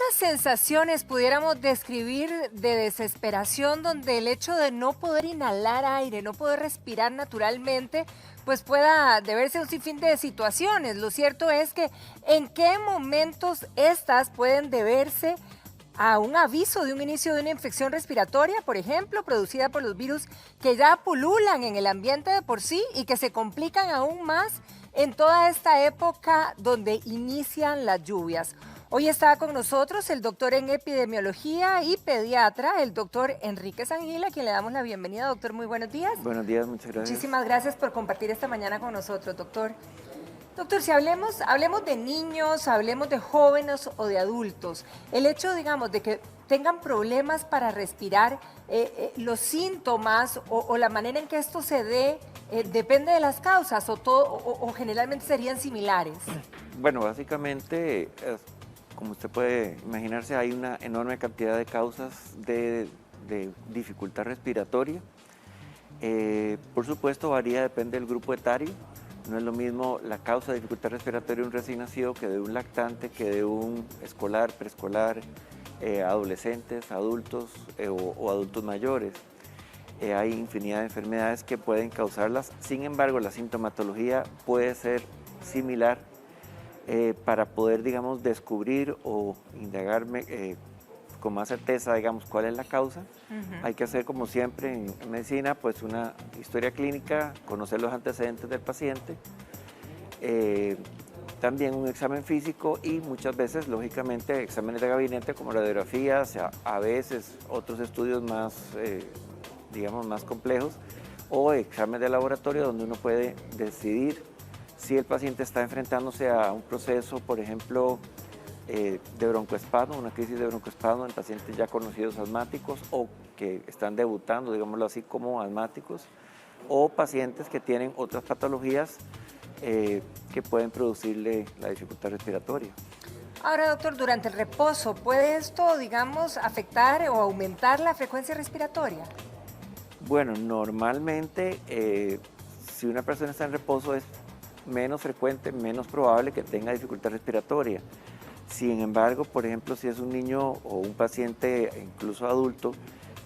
estas sensaciones pudiéramos describir de desesperación, donde el hecho de no poder inhalar aire, no poder respirar naturalmente, pues pueda deberse a un sinfín de situaciones? Lo cierto es que en qué momentos estas pueden deberse a un aviso de un inicio de una infección respiratoria, por ejemplo, producida por los virus que ya pululan en el ambiente de por sí y que se complican aún más en toda esta época donde inician las lluvias. Hoy está con nosotros el doctor en epidemiología y pediatra, el doctor Enrique Sanguila, a quien le damos la bienvenida. Doctor, muy buenos días. Buenos días, muchas gracias. Muchísimas gracias por compartir esta mañana con nosotros, doctor. Doctor, si hablemos de niños, hablemos de jóvenes o de adultos, el hecho, digamos, de que tengan problemas para respirar, los síntomas o la manera en que esto se dé, depende de las causas o generalmente serían similares. Bueno, básicamente, como usted puede imaginarse, hay una enorme cantidad de causas de dificultad respiratoria. Por supuesto, varía, depende del grupo etario. No es lo mismo la causa de dificultad respiratoria de un recién nacido que de un lactante, que de un escolar, preescolar, adolescentes, adultos o adultos mayores. Hay infinidad de enfermedades que pueden causarlas. Sin embargo, la sintomatología puede ser similar para poder, digamos, descubrir o indagar con más certeza, digamos, cuál es la causa. Hay que hacer, como siempre en medicina, pues una historia clínica, conocer los antecedentes del paciente, también un examen físico y muchas veces, lógicamente, exámenes de gabinete como radiografías, a veces otros estudios más, digamos, más complejos, o exámenes de laboratorio donde uno puede decidir si el paciente está enfrentándose a un proceso, por ejemplo, de broncoespasmo, una crisis de broncoespasmo en pacientes ya conocidos asmáticos o que están debutando, digámoslo así, como asmáticos, o pacientes que tienen otras patologías que pueden producirle la dificultad respiratoria. Ahora, doctor, durante el reposo, ¿puede esto, digamos, afectar o aumentar la frecuencia respiratoria? Bueno, normalmente, si una persona está en reposo es menos frecuente, menos probable que tenga dificultad respiratoria. Sin embargo, por ejemplo, si es un niño o un paciente, incluso adulto,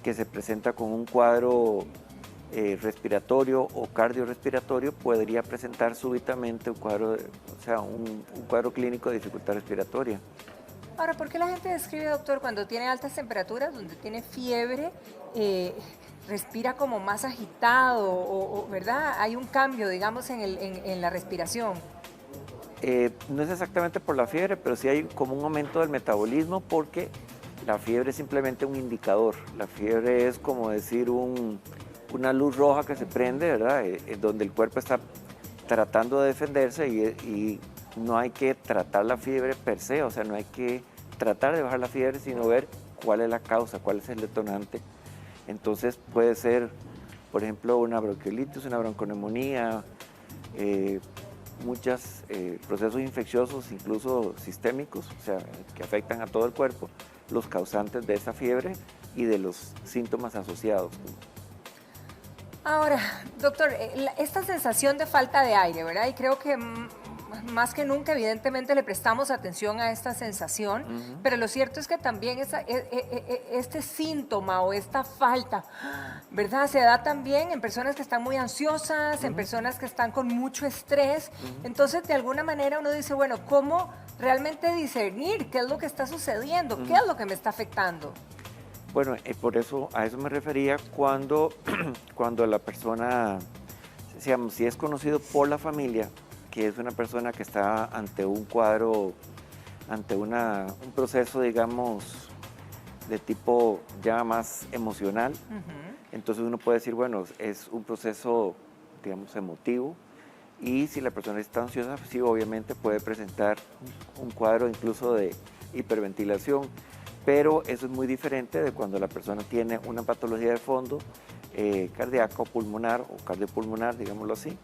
que se presenta con un cuadro respiratorio o cardiorrespiratorio, podría presentar súbitamente un cuadro, un cuadro clínico de dificultad respiratoria. Ahora, ¿por qué la gente describe, doctor, cuando tiene altas temperaturas, donde tiene fiebre, respira como más agitado ¿verdad? Hay un cambio, digamos, en la respiración. No es exactamente por la fiebre, pero sí hay como un aumento del metabolismo porque la fiebre es simplemente un indicador. La fiebre es como decir una luz roja que se prende, ¿verdad? Donde el cuerpo está tratando de defenderse y no hay que tratar la fiebre per se, o sea, no hay que tratar de bajar la fiebre, sino ver cuál es la causa, cuál es el detonante. Entonces puede ser, por ejemplo, una bronquiolitis, una bronconeumonía, muchos procesos infecciosos, incluso sistémicos, o sea, que afectan a todo el cuerpo, los causantes de esa fiebre y de los síntomas asociados. Ahora, doctor, esta sensación de falta de aire, ¿verdad? Y creo que más que nunca, evidentemente, le prestamos atención a esta sensación, pero lo cierto es que también este síntoma o esta falta, ¿verdad? Se da también en personas que están muy ansiosas, en personas que están con mucho estrés. Entonces, de alguna manera uno dice, bueno, ¿cómo realmente discernir qué es lo que está sucediendo? ¿Qué es lo que me está afectando? Bueno, por eso, a eso me refería cuando la persona, digamos, si es conocido por la familia, que es una persona que está ante un cuadro, ante un proceso, digamos, de tipo ya más emocional. Entonces uno puede decir, bueno, es un proceso, digamos, emotivo, y si la persona está ansiosa, sí, obviamente puede presentar un cuadro incluso de hiperventilación, pero eso es muy diferente de cuando la persona tiene una patología de fondo, cardíaca o pulmonar, o cardiopulmonar, digámoslo así,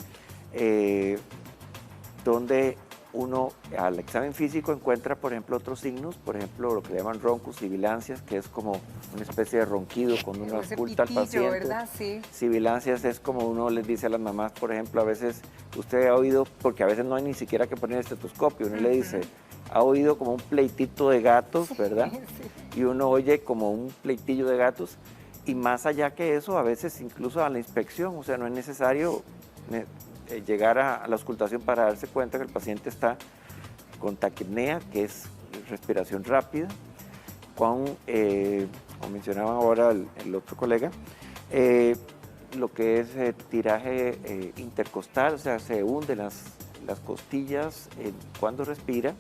donde uno al examen físico encuentra, por ejemplo, otros signos, por ejemplo, lo que le llaman roncos, sibilancias, que es como una especie de ronquido cuando uno ausculta al paciente. ¿Verdad? Sí. Sibilancias es como uno les dice a las mamás, por ejemplo, a veces usted ha oído, porque a veces no hay ni siquiera que poner estetoscopio, uno le dice, ha oído como un pleitito de gatos, ¿verdad? Sí. Y uno oye como un pleitillo de gatos. Y más allá que eso, a veces incluso a la inspección, o sea, no es necesario llegar a la auscultación para darse cuenta que el paciente está con taquipnea, que es respiración rápida, con, como mencionaba ahora el otro colega, lo que es tiraje intercostal, o sea, se hunden las costillas cuando respira,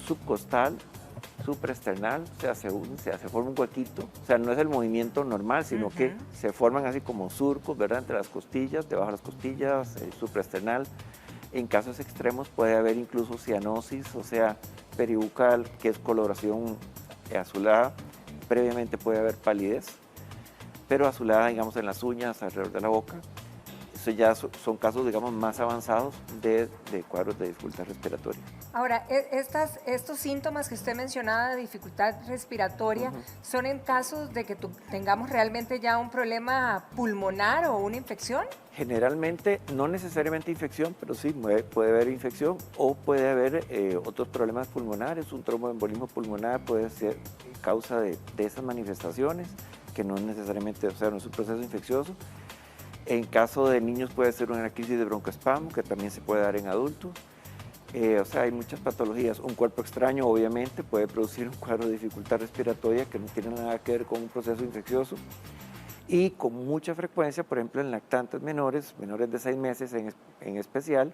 subcostal, supraesternal, o sea, se forma un huequito, o sea, no es el movimiento normal, sino que se forman así como surcos, ¿verdad?, entre las costillas, debajo de las costillas, supraesternal. En casos extremos puede haber incluso cianosis, o sea, peribucal, que es coloración azulada. Previamente puede haber palidez, pero azulada, digamos, en las uñas, alrededor de la boca. Eso ya son casos, digamos, más avanzados de cuadros de dificultad respiratoria. Ahora, estos síntomas que usted mencionaba de dificultad respiratoria, ¿son en casos de que tengamos realmente ya un problema pulmonar o una infección? Generalmente, no necesariamente infección, pero sí puede haber infección o puede haber otros problemas pulmonares. Un tromboembolismo pulmonar puede ser causa de esas manifestaciones, que no necesariamente, o sea, no es un proceso infeccioso. En caso de niños puede ser una crisis de broncoespasmo, que también se puede dar en adultos. O sea, hay muchas patologías. Un cuerpo extraño, obviamente, puede producir un cuadro de dificultad respiratoria que no tiene nada que ver con un proceso infeccioso. Y con mucha frecuencia, por ejemplo, en lactantes menores de 6 meses en especial,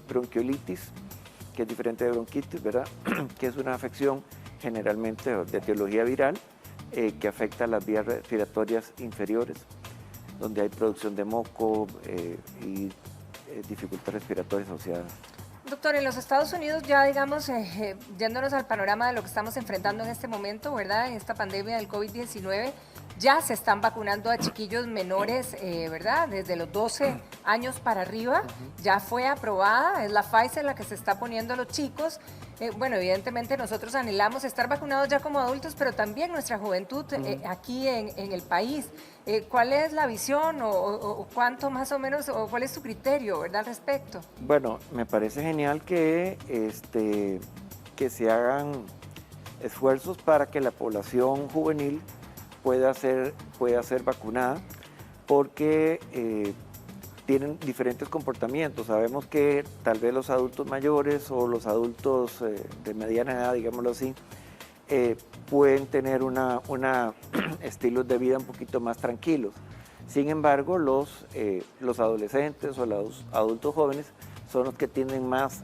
bronquiolitis, que es diferente de bronquitis, ¿verdad? Que es una afección generalmente de etiología viral que afecta las vías respiratorias inferiores, donde hay producción de moco y dificultad respiratoria asociada. Doctor, en los Estados Unidos ya, digamos, yéndonos al panorama de lo que estamos enfrentando en este momento, ¿verdad? En esta pandemia del COVID-19, ya se están vacunando a chiquillos menores, ¿verdad? Desde los 12 años para arriba, ya fue aprobada, es la Pfizer la que se está poniendo a los chicos. Bueno, evidentemente nosotros anhelamos estar vacunados ya como adultos, pero también nuestra juventud aquí en el país. ¿Cuál es la visión o cuánto más o menos, o cuál es tu criterio, ¿verdad, al respecto? Bueno, me parece genial que se hagan esfuerzos para que la población juvenil pueda ser vacunada, porque tienen diferentes comportamientos. Sabemos que tal vez los adultos mayores o los adultos de mediana edad, digámoslo así, pueden tener estilos de vida un poquito más tranquilos. Sin embargo, los adolescentes o los adultos jóvenes son los que tienden más,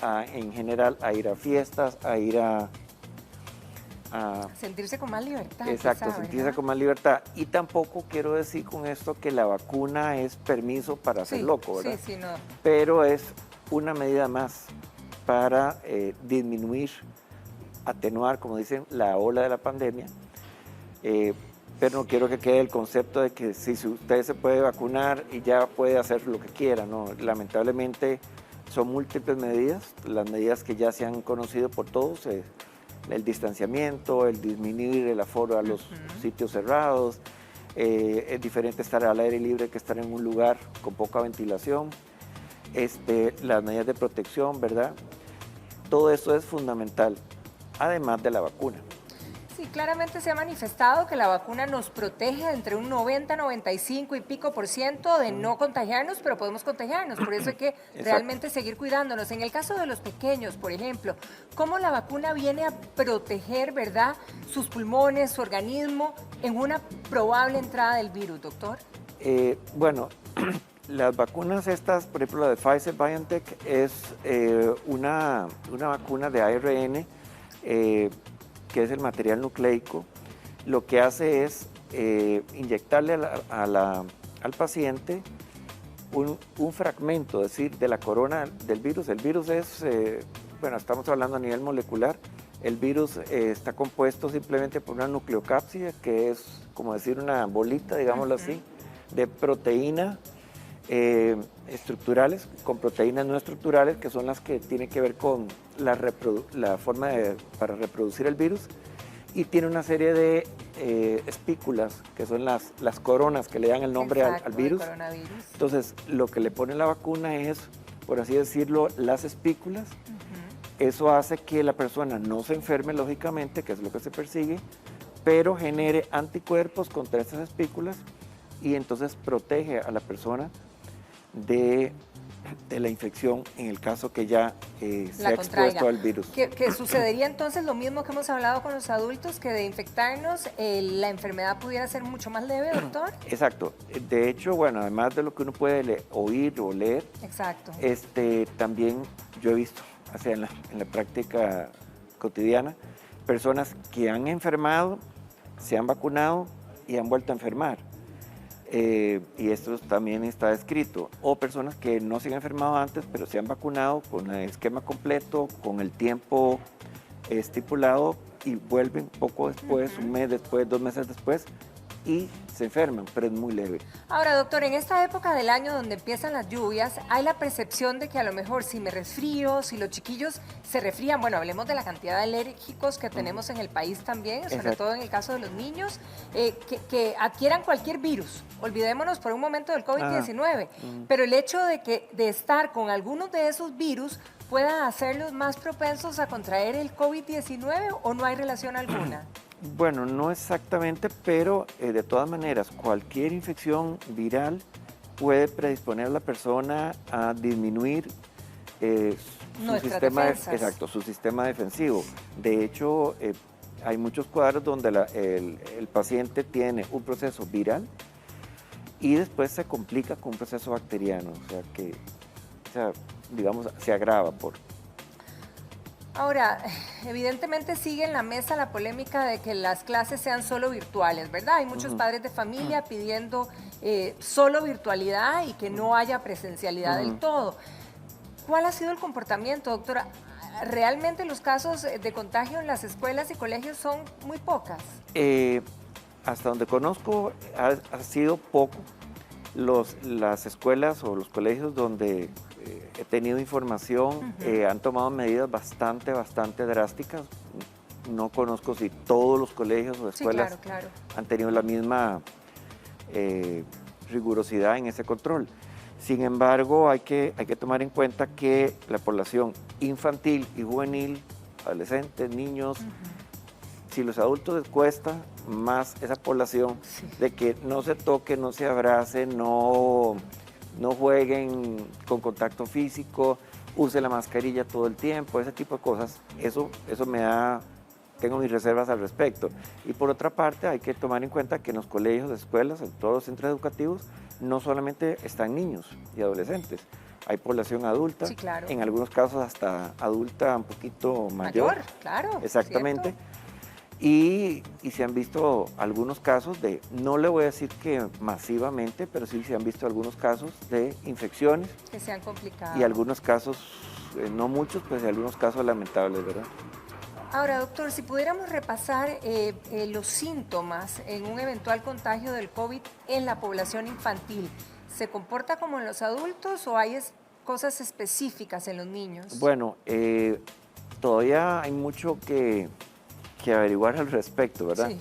en general, a ir a fiestas, a ir a sentirse con más libertad. Exacto, quizá, sentirse ¿verdad? con más libertad. Y tampoco quiero decir con esto que la vacuna es permiso para ser loco, ¿verdad? Sí, no. Pero es una medida más para disminuir, atenuar, como dicen, la ola de la pandemia. Pero no quiero que quede el concepto de que si usted se puede vacunar y ya puede hacer lo que quiera, ¿no? Lamentablemente son múltiples medidas, las medidas que ya se han conocido por todos, el distanciamiento, el disminuir el aforo a los sitios cerrados, es diferente estar al aire libre que estar en un lugar con poca ventilación, las medidas de protección, ¿verdad? Todo eso es fundamental, además de la vacuna. Sí, claramente se ha manifestado que la vacuna nos protege entre un 90, 95 y pico % de no contagiarnos, pero podemos contagiarnos, por eso hay que realmente seguir cuidándonos. En el caso de los pequeños, por ejemplo, ¿cómo la vacuna viene a proteger, verdad, sus pulmones, su organismo, en una probable entrada del virus, doctor? Bueno, las vacunas estas, por ejemplo la de Pfizer-BioNTech, es una vacuna de ARN, que es el material nucleico. Lo que hace es inyectarle al paciente un fragmento, es decir, de la corona del virus. El virus es, bueno, estamos hablando a nivel molecular. El virus está compuesto simplemente por una nucleocápside, que es como decir una bolita, digámoslo así, de proteína estructurales, con proteínas no estructurales, que son las que tienen que ver con la forma para reproducir el virus, y tiene una serie de espículas, que son las coronas que le dan el nombre al virus. Entonces, lo que le pone la vacuna es, por así decirlo, las espículas, Eso hace que la persona no se enferme, lógicamente, que es lo que se persigue, pero genere anticuerpos contra estas espículas y entonces protege a la persona de la infección en el caso que ya se ha expuesto al virus. ¿Que sucedería entonces lo mismo que hemos hablado con los adultos, que de infectarnos la enfermedad pudiera ser mucho más leve, doctor? Exacto. De hecho, bueno, además de lo que uno puede oír o leer, exacto, también yo he visto, o sea, en la práctica cotidiana, personas que han enfermado, se han vacunado y han vuelto a enfermar. Y esto también está escrito. O personas que no se han enfermado antes, pero se han vacunado con el esquema completo, con el tiempo estipulado y vuelven poco después, un mes después, 2 meses después, y se enferman, pero es muy leve. Ahora, doctor, en esta época del año donde empiezan las lluvias, hay la percepción de que a lo mejor si me resfrío, si los chiquillos se resfrían, bueno, hablemos de la cantidad de alérgicos que tenemos en el país también, sobre todo en el caso de los niños, que adquieran cualquier virus. Olvidémonos por un momento del COVID-19, pero el hecho de estar con algunos de esos virus pueda hacerlos más propensos a contraer el COVID-19 o no hay relación alguna. Bueno, no exactamente, pero de todas maneras, cualquier infección viral puede predisponer a la persona a disminuir su sistema defensivo. De hecho, hay muchos cuadros donde el paciente tiene un proceso viral y después se complica con un proceso bacteriano, digamos, se agrava por... Ahora, evidentemente sigue en la mesa la polémica de que las clases sean solo virtuales, ¿verdad? Hay muchos padres de familia pidiendo solo virtualidad y que no haya presencialidad del todo. ¿Cuál ha sido el comportamiento, doctora? ¿Realmente los casos de contagio en las escuelas y colegios son muy pocas? Hasta donde conozco ha sido poco. Las escuelas o los colegios donde he tenido información han tomado medidas bastante drásticas. No conozco si todos los colegios o escuelas han tenido la misma rigurosidad en ese control. Sin embargo, hay que tomar en cuenta que la población infantil y juvenil, adolescentes, niños, si los adultos les cuesta más esa población de que no se toquen, no se abracen, no jueguen con contacto físico, use la mascarilla todo el tiempo, ese tipo de cosas, eso tengo mis reservas al respecto. Y por otra parte, hay que tomar en cuenta que en los colegios, escuelas, en todos los centros educativos, no solamente están niños y adolescentes, hay población adulta, en algunos casos hasta adulta un poquito mayor. Claro. Exactamente. ¿Cierto? Y se han visto algunos casos no le voy a decir que masivamente, pero sí se han visto algunos casos de infecciones. Que se han complicado. Y algunos casos, no muchos, pues algunos casos lamentables, ¿verdad? Ahora, doctor, si pudiéramos repasar los síntomas en un eventual contagio del COVID en la población infantil, ¿se comporta como en los adultos o hay cosas específicas en los niños? Bueno, todavía hay mucho que averiguar al respecto, ¿verdad? Sí.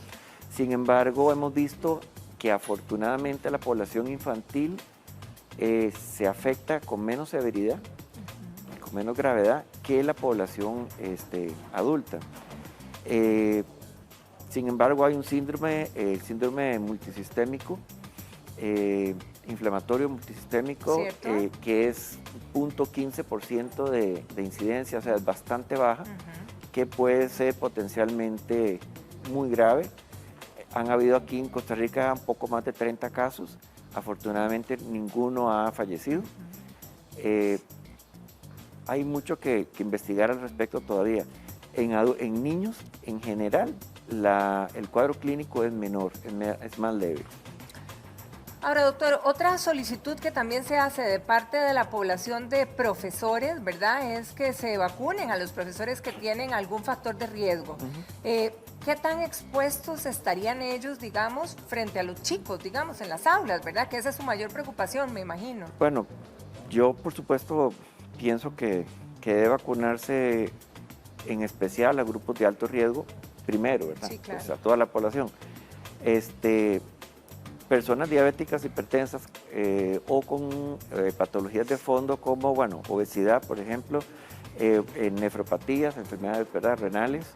Sin embargo, hemos visto que afortunadamente la población infantil se afecta con menos severidad, con menos gravedad que la población adulta. Sin embargo, hay un síndrome, el síndrome multisistémico, inflamatorio multisistémico, que es 0.15% de incidencia, o sea, es bastante baja, que puede ser potencialmente muy grave. Han habido aquí en Costa Rica un poco más de 30 casos, afortunadamente ninguno ha fallecido. Hay mucho que investigar al respecto todavía. En niños, en general, el cuadro clínico es menor, es más leve. Ahora, doctor, otra solicitud que también se hace de parte de la población de profesores, ¿verdad?, es que se vacunen a los profesores que tienen algún factor de riesgo. ¿Qué tan expuestos estarían ellos, digamos, frente a los chicos, digamos, en las aulas, ¿verdad? Que esa es su mayor preocupación, me imagino. Bueno, yo, por supuesto, pienso que debe vacunarse en especial a grupos de alto riesgo primero, ¿verdad? Sí, claro. Pues a toda la población. Personas diabéticas, hipertensas o con patologías de fondo como, bueno, obesidad, por ejemplo, nefropatías, enfermedades, ¿verdad?, renales.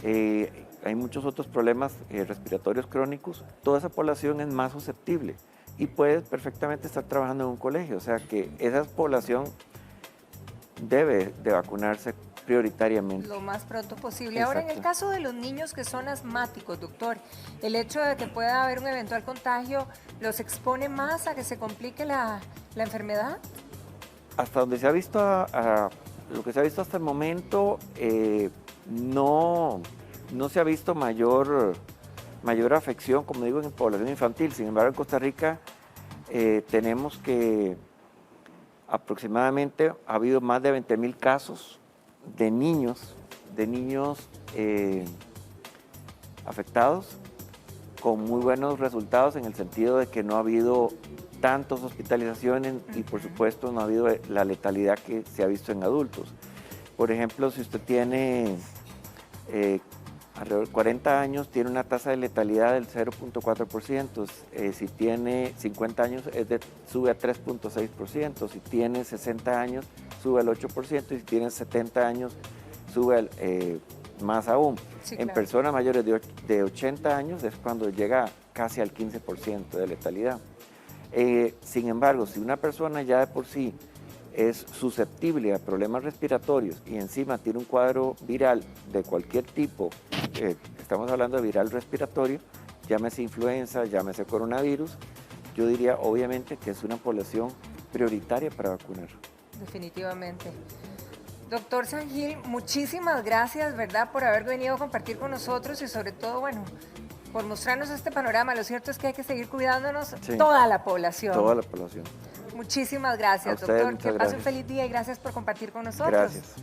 Hay muchos otros problemas respiratorios crónicos. Toda esa población es más susceptible y puede perfectamente estar trabajando en un colegio. O sea que esa población debe de vacunarse prioritariamente. Lo más pronto posible. Exacto. Ahora, en el caso de los niños que son asmáticos, doctor, el hecho de que pueda haber un eventual contagio, ¿los expone más a que se complique la enfermedad? Hasta donde se ha visto, lo que se ha visto hasta el momento, no se ha visto mayor afección, como digo, en población infantil. Sin embargo, en Costa Rica tenemos que aproximadamente ha habido más de 20,000 casos de niños afectados, con muy buenos resultados en el sentido de que no ha habido tantas hospitalizaciones y por supuesto no ha habido la letalidad que se ha visto en adultos. Por ejemplo, si usted tiene alrededor de 40 años, tiene una tasa de letalidad del 0.4%, si tiene 50 años sube a 3.6%, si tiene 60 años sube al 8% y si tiene 70 años sube más aún. Sí, en claro. personas mayores de 80 años es cuando llega casi al 15% de letalidad. Sin embargo, si una persona ya de por sí es susceptible a problemas respiratorios y encima tiene un cuadro viral de cualquier tipo, estamos hablando de viral respiratorio, llámese influenza, llámese coronavirus, yo diría obviamente que es una población prioritaria para vacunar. Definitivamente. Doctor Sangil, muchísimas gracias, ¿verdad?, por haber venido a compartir con nosotros y sobre todo, bueno, por mostrarnos este panorama. Lo cierto es que hay que seguir cuidándonos, Sí, toda la población. Toda la población. Muchísimas gracias, A ustedes, doctor. muchas Que pase un gracias. feliz día y gracias por compartir con nosotros. Gracias.